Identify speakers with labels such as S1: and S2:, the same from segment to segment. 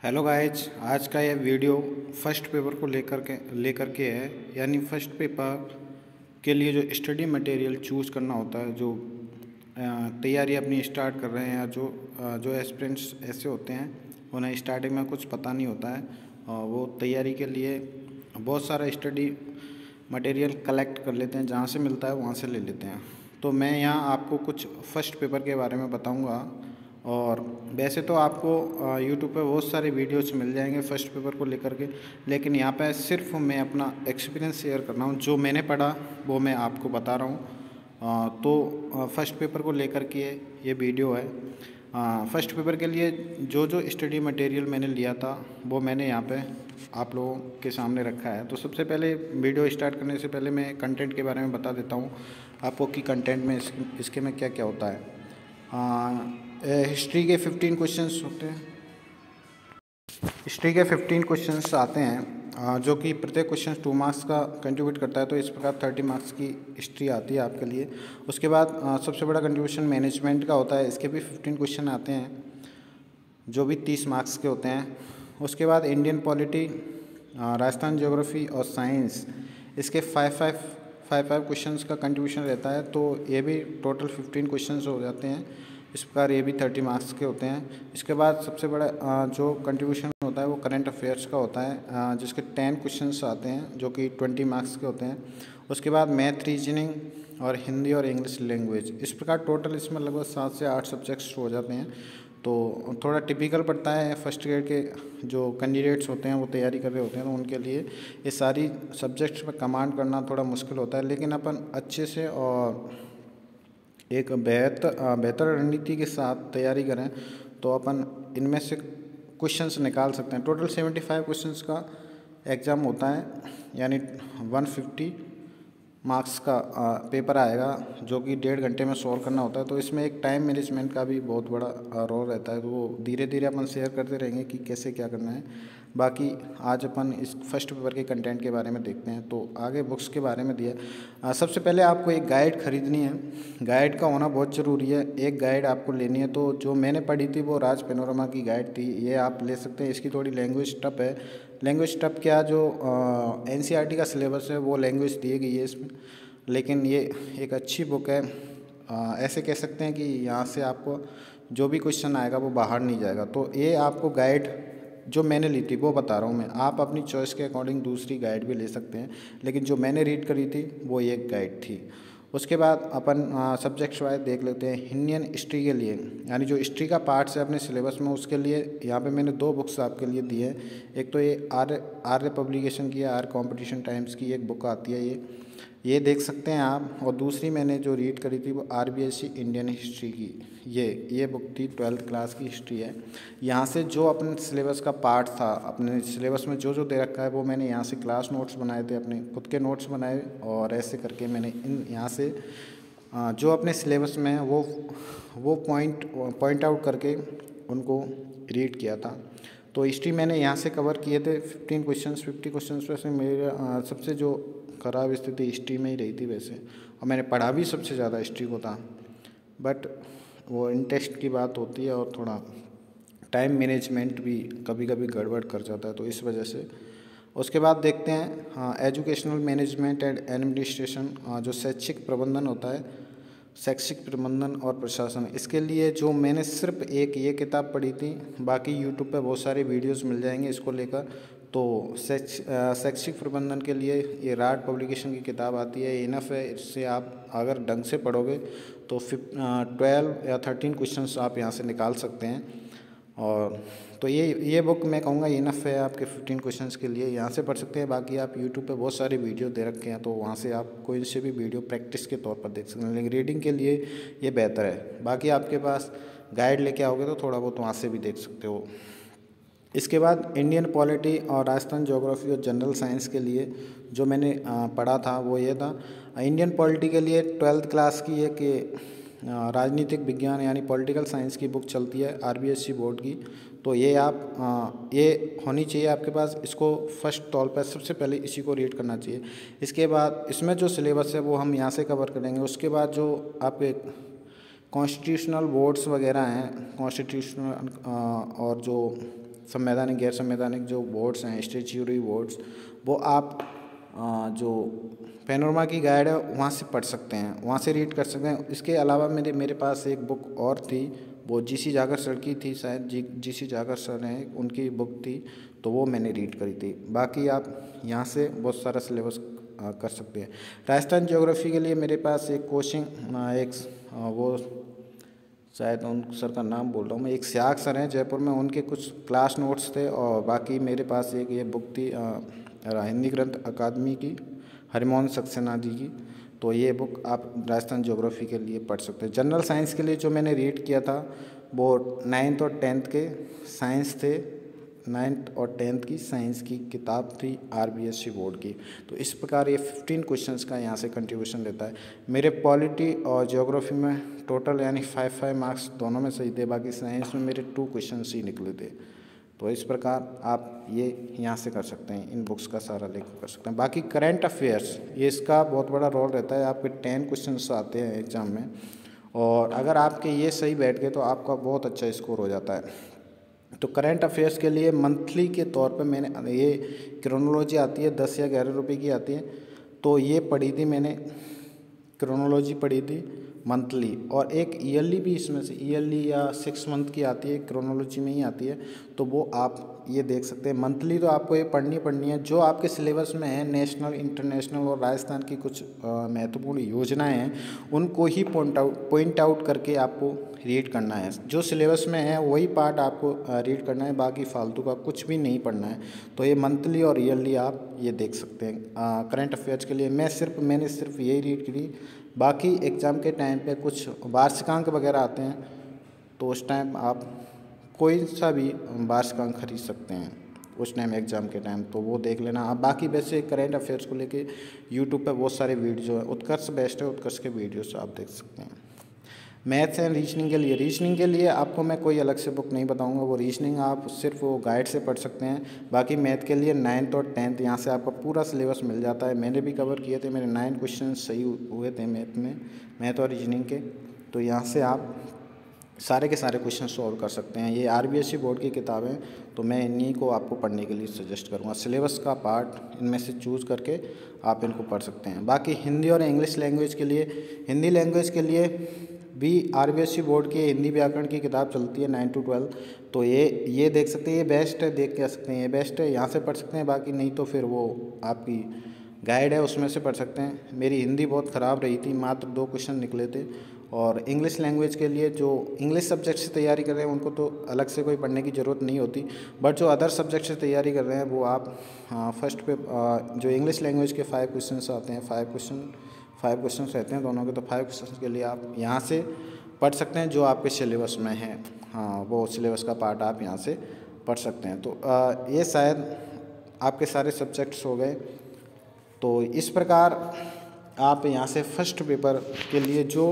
S1: Hello guys, आज का ये वीडियो फर्स्ट पेपर को लेकर के है। यानी फर्स्ट पेपर के लिए जो स्टडी मटेरियल चूज़ करना होता है, जो तैयारी अपनी स्टार्ट कर रहे हैं, या जो एस्पिरेंट्स ऐसे होते हैं उन्हें स्टार्टिंग में कुछ पता नहीं होता है, वो तैयारी के लिए बहुत सारा स्टडी मटेरियल कलेक्ट कर लेते हैं, जहाँ से मिलता है वहाँ से ले लेते हैं। तो मैं यहाँ आपको कुछ फर्स्ट पेपर के बारे में बताऊँगा। और वैसे तो आपको यूट्यूब पे बहुत सारे वीडियोस मिल जाएंगे फर्स्ट पेपर को लेकर के, लेकिन यहाँ पे सिर्फ मैं अपना एक्सपीरियंस शेयर कर रहा हूँ। जो मैंने पढ़ा वो मैं आपको बता रहा हूँ। तो फर्स्ट पेपर को लेकर के ये वीडियो है। फर्स्ट पेपर के लिए जो जो स्टडी मटेरियल मैंने लिया था वो मैंने यहाँ पे आप लोगों के सामने रखा है। तो सबसे पहले वीडियो स्टार्ट करने से पहले मैं कंटेंट के बारे में बता देता हूँ आपको कि कंटेंट में इसके में क्या क्या होता है। हिस्ट्री के 15 क्वेश्चंस होते हैं। हिस्ट्री के 15 क्वेश्चंस आते हैं, जो कि प्रत्येक क्वेश्चन 2 मार्क्स का कंट्रीब्यूट करता है। तो इस प्रकार 30 मार्क्स की हिस्ट्री आती है आपके लिए। उसके बाद सबसे बड़ा कंट्रीब्यूशन मैनेजमेंट का होता है। इसके भी 15 क्वेश्चन आते हैं, जो भी 30 मार्क्स के होते हैं। उसके बाद इंडियन पॉलिटी, राजस्थान ज्योग्राफी और साइंस, इसके 5 क्वेश्चंस का कंट्रीब्यूशन रहता है। तो ये भी टोटल 15 क्वेश्चंस हो जाते हैं। इस प्रकार ये भी 30 मार्क्स के होते हैं। इसके बाद सबसे बड़ा जो कंट्रीब्यूशन होता है वो करंट अफेयर्स का होता है, जिसके 10 क्वेश्चंस आते हैं, जो कि 20 मार्क्स के होते हैं। उसके बाद मैथ, रीजनिंग और हिंदी और इंग्लिश लैंग्वेज, इस प्रकार टोटल इसमें लगभग 7 से 8 सब्जेक्ट्स हो जाते हैं। तो थोड़ा टिपिकल पड़ता है फर्स्ट ईयर के जो कैंडिडेट्स होते हैं वो तैयारी कर रहे होते हैं, तो उनके लिए ये सारी सब्जेक्ट्स में कमांड करना थोड़ा मुश्किल होता है। लेकिन अपन अच्छे से और एक बेहतर रणनीति के साथ तैयारी करें तो अपन इनमें से क्वेश्चंस निकाल सकते हैं। टोटल 75 क्वेश्चंस का एग्ज़ाम होता है, यानी 150 मार्क्स का पेपर आएगा, जो कि 1.5 घंटे में सॉल्व करना होता है। तो इसमें एक टाइम मैनेजमेंट का भी बहुत बड़ा रोल रहता है। तो वो धीरे धीरे अपन शेयर करते रहेंगे कि कैसे क्या करना है। बाकी आज अपन इस फर्स्ट पेपर के कंटेंट के बारे में देखते हैं। तो आगे बुक्स के बारे में दिया। सबसे पहले आपको एक गाइड खरीदनी है। गाइड का होना बहुत ज़रूरी है। एक गाइड आपको लेनी है। तो जो मैंने पढ़ी थी वो राज पैनोरमा की गाइड थी, ये आप ले सकते हैं। इसकी थोड़ी लैंग्वेज टफ है। लैंग्वेज टफ क्या, जो NCERT का सिलेबस है वो लैंग्वेज दी गई है इसमें, लेकिन ये एक अच्छी बुक है। ऐसे कह सकते हैं कि यहाँ से आपको जो भी क्वेश्चन आएगा वो बाहर नहीं जाएगा। तो ये आपको गाइड जो मैंने ली थी वो बता रहा हूँ मैं। आप अपनी चॉइस के अकॉर्डिंग दूसरी गाइड भी ले सकते हैं, लेकिन जो मैंने रीड करी थी वो एक गाइड थी। उसके बाद अपन सब्जेक्ट वाइज देख लेते हैं। इंडियन हिस्ट्री के लिए, यानी जो हिस्ट्री का पार्ट्स है अपने सिलेबस में, उसके लिए यहाँ पे मैंने 2 बुक्स आपके लिए दी है। एक तो ये आर्य पब्लिकेशन की है, आर्य कॉम्पिटिशन टाइम्स की एक बुक आती है, ये देख सकते हैं आप। और दूसरी मैंने जो रीड करी थी वो RBSC इंडियन हिस्ट्री की ये बुक थी, 12th क्लास की हिस्ट्री है। यहाँ से जो अपने सिलेबस का पार्ट था, अपने सिलेबस में जो जो दे रखा है वो मैंने यहाँ से क्लास नोट्स बनाए थे, अपने खुद के नोट्स बनाए, और ऐसे करके मैंने यहाँ से जो अपने सिलेबस में है वो पॉइंट आउट करके उनको रीड किया था। तो हिस्ट्री मैंने यहाँ से कवर किए थे 15 क्वेश्चंस। 50 क्वेश्चंस में से मेरा सबसे जो खराब स्थिति हिस्ट्री में ही रही थी वैसे, और मैंने पढ़ा भी सबसे ज़्यादा हिस्ट्री को था। बट वो इंटरेस्ट की बात होती है, और थोड़ा टाइम मैनेजमेंट भी कभी कभी गड़बड़ कर जाता है, तो इस वजह से। उसके बाद देखते हैं एजुकेशनल मैनेजमेंट एंड एडमिनिस्ट्रेशन, जो शैक्षिक प्रबंधन होता है, शैक्षिक प्रबंधन और प्रशासन। इसके लिए जो मैंने सिर्फ एक ये किताब पढ़ी थी, बाकी यूट्यूब पे बहुत सारे वीडियोस मिल जाएंगे इसको लेकर। तो शैक्षिक प्रबंधन के लिए ये राड पब्लिकेशन की किताब आती है, इनफ है। इससे आप अगर ढंग से पढ़ोगे तो 12 या 13 क्वेश्चंस आप यहाँ से निकाल सकते हैं। और तो ये बुक मैं कहूँगा इनफ है आपके 15 क्वेश्चंस के लिए, यहाँ से पढ़ सकते हैं। बाकी आप यूट्यूब पे बहुत सारे वीडियो दे रखे हैं, तो वहाँ से आप कोई से भी वीडियो प्रैक्टिस के तौर पर देख सकते हैं, लेकिन रीडिंग के लिए ये बेहतर है। बाकी आपके पास गाइड लेके आओगे तो थोड़ा बहुत वहाँ से भी देख सकते हो। इसके बाद इंडियन पॉलिटी और राजस्थान ज्योग्राफी और जनरल साइंस के लिए जो मैंने पढ़ा था वो ये था। इंडियन पॉलिटी के लिए 12th क्लास की एक राजनीतिक विज्ञान यानी पॉलिटिकल साइंस की बुक चलती है RBSC बोर्ड की। तो ये आप ये होनी चाहिए आपके पास। इसको फर्स्ट तौर पर सबसे पहले इसी को रीड करना चाहिए। इसके बाद इसमें जो सिलेबस है वो हम यहाँ से कवर करेंगे। उसके बाद जो आपके कॉन्स्टिट्यूशनल बोर्ड्स वगैरह हैं, कॉन्स्टिट्यूशनल और जो संवैधानिक गैर संवैधानिक जो बोर्ड्स हैं, स्टैट्यूटरी बोर्ड्स, वो आप जो पैनोरमा की गाइड है वहाँ से पढ़ सकते हैं, वहाँ से रीड कर सकते हैं। इसके अलावा मेरे पास एक बुक और थी, वो जीसी जागर सर की थी, शायद जीसी जागर सर हैं, उनकी बुक थी, तो वो मैंने रीड करी थी। बाकी आप यहाँ से बहुत सारा सिलेबस कर सकते हैं। राजस्थान ज्योग्राफी के लिए मेरे पास एक कोचिंग वो शायद उन सर का नाम बोल रहा हूँ मैं, एक स्याग सर हैं जयपुर में, उनके कुछ क्लास नोट्स थे। और बाकी मेरे पास एक ये बुक थी हिंदी ग्रंथ अकादमी की, हरिमोहन सक्सेना जी की, तो ये बुक आप राजस्थान ज्योग्राफी के लिए पढ़ सकते हैं। जनरल साइंस के लिए जो मैंने रीड किया था वो 9th और 10th के साइंस थे, 9th और 10th की साइंस की किताब थी आरबीएससी बोर्ड की। तो इस प्रकार ये 15 क्वेश्चंस का यहाँ से कंट्रीब्यूशन देता है। मेरे पॉलिटी और ज्योग्राफी में टोटल यानी 5 मार्क्स दोनों में सही थे, बाकी साइंस में मेरे 2 क्वेश्चंस ही निकले थे। तो इस प्रकार आप ये यहाँ से कर सकते हैं, इन बुक्स का सारा लेकर कर सकते हैं। बाकी करंट अफेयर्स, ये इसका बहुत बड़ा रोल रहता है। आपके 10 क्वेश्चंस आते हैं एग्ज़ाम में, और अगर आपके ये सही बैठ गए तो आपका बहुत अच्छा स्कोर हो जाता है। तो करंट अफेयर्स के लिए मंथली के तौर पे मैंने ये क्रोनोलॉजी आती है, 10 या 11 रुपये की आती है, तो ये पढ़ी थी मैंने, क्रोनोलॉजी पढ़ी थी मंथली। और एक ईयरली भी इसमें से, ईयरली या 6 मंथ की आती है, क्रोनोलॉजी में ही आती है, तो वो आप ये देख सकते हैं। मंथली तो आपको ये पढ़नी है, जो आपके सिलेबस में है, नेशनल, इंटरनेशनल और राजस्थान की कुछ महत्वपूर्ण योजनाएं हैं, उनको ही पॉइंट आउट करके आपको रीड करना है। जो सिलेबस में है वही पार्ट आपको रीड करना है, बाकी फालतू का कुछ भी नहीं पढ़ना है। तो ये मंथली और ईयरली आप ये देख सकते हैं। करंट अफेयर्स के लिए मैंने सिर्फ यही रीड करी। बाकी एग्ज़ाम के टाइम पे कुछ वार्षिकांक वगैरह आते हैं, तो उस टाइम आप कोई सा भी वार्षिकांक खरीद सकते हैं उस टाइम, एग्ज़ाम के टाइम, तो वो देख लेना आप। बाकी वैसे करंट अफेयर्स को लेके यूट्यूब पे बहुत सारे वीडियो है, उत्कर्ष बेस्ट है, उत्कर्ष के वीडियोस आप देख सकते हैं। मैथ्स एंड रीजनिंग के लिए आपको मैं कोई अलग से बुक नहीं बताऊंगा, वो रीजनिंग आप सिर्फ वो गाइड से पढ़ सकते हैं। बाकी मैथ के लिए 9th और 10th यहाँ से आपका पूरा सिलेबस मिल जाता है। मैंने भी कवर किए थे, मेरे 9 क्वेश्चन सही हुए थे मैथ और रीजनिंग के, तो यहाँ से आप सारे के सारे क्वेश्चन सॉल्व कर सकते हैं। ये आरबीएससी बोर्ड की किताबें, तो मैं इन्हीं को आपको पढ़ने के लिए सजेस्ट करूँगा। सिलेबस का पार्ट इनमें से चूज़ करके आप इनको पढ़ सकते हैं। बाकी हिंदी और इंग्लिश लैंग्वेज के लिए, हिंदी लैंग्वेज के लिए भी आरबीएससी बोर्ड की हिंदी व्याकरण की किताब चलती है 9 to 12, तो ये देख सकते हैं, ये बेस्ट है, देख के सकते हैं, ये बेस्ट है, यहाँ से पढ़ सकते हैं। बाकी नहीं तो फिर वो आपकी गाइड है उसमें से पढ़ सकते हैं। मेरी हिंदी बहुत ख़राब रही थी, मात्र 2 क्वेश्चन निकले थे। और इंग्लिश लैंग्वेज के लिए जो इंग्लिश सब्जेक्ट से तैयारी कर रहे हैं उनको तो अलग से कोई पढ़ने की ज़रूरत नहीं होती, बट जो अदर सब्जेक्ट से तैयारी कर रहे हैं वो आप फर्स्ट पे जो इंग्लिश लैंग्वेज के 5 क्वेश्चन आते हैं, 5 क्वेश्चन रहते हैं दोनों के, तो 5 क्वेश्चन के लिए आप यहाँ से पढ़ सकते हैं जो आपके सिलेबस में है। हाँ, वो सिलेबस का पार्ट आप यहाँ से पढ़ सकते हैं। तो ये शायद आपके सारे सब्जेक्ट्स हो गए। तो इस प्रकार आप यहाँ से फर्स्ट पेपर के लिए जो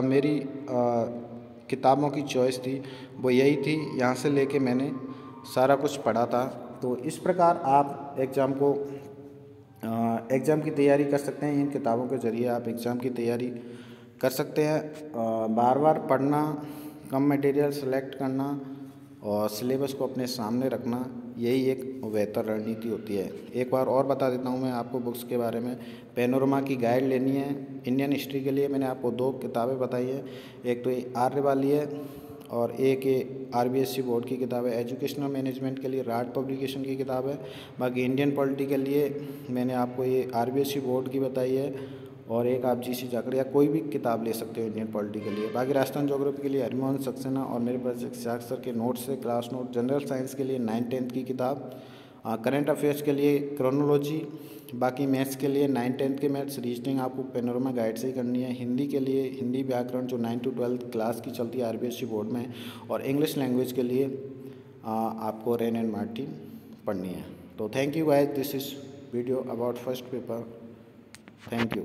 S1: मेरी किताबों की चॉइस थी वो यही थी, यहाँ से लेके मैंने सारा कुछ पढ़ा था। तो इस प्रकार आप एग्ज़ाम की तैयारी कर सकते हैं। इन किताबों के ज़रिए आप एग्ज़ाम की तैयारी कर सकते हैं। बार बार पढ़ना, कम मटेरियल सेलेक्ट करना और सिलेबस को अपने सामने रखना, यही एक बेहतर रणनीति होती है। एक बार और बता देता हूँ मैं आपको बुक्स के बारे में। पैनोरमा की गाइड लेनी है इंडियन हिस्ट्री के लिए, मैंने आपको 2 किताबें बताई है, एक तो ये आर्य वाली है और एक ये आरबीएससी बोर्ड की किताब है। एजुकेशनल मैनेजमेंट के लिए राड पब्लिकेशन की किताब है। बाकी इंडियन पॉलिटी के लिए मैंने आपको ये आरबीएससी बोर्ड की बताई है, और एक आप जीसी जाकर या कोई भी किताब ले सकते हो इंडियन पॉलिटी के लिए। बाकी राजस्थान ज्योग्राफी के लिए हरिमोहन सक्सेना और मेरे पास एक स्याग सर के नोट्स है, क्लास नोट। जनरल साइंस के लिए 9th-10th की किताब। करंट अफेयर्स के लिए क्रोनोलॉजी। बाकी मैथ्स के लिए 9th-10th के मैथ्स, रीजनिंग आपको पैनोरमा गाइड से ही करनी है। हिंदी के लिए हिंदी व्याकरण जो 9 to 12 क्लास की चलती है आरबीएससी बोर्ड में। और इंग्लिश लैंग्वेज के लिए आपको रेन एंड मार्टिन पढ़नी है। तो thank you guys, this is video about first paper. Thank you.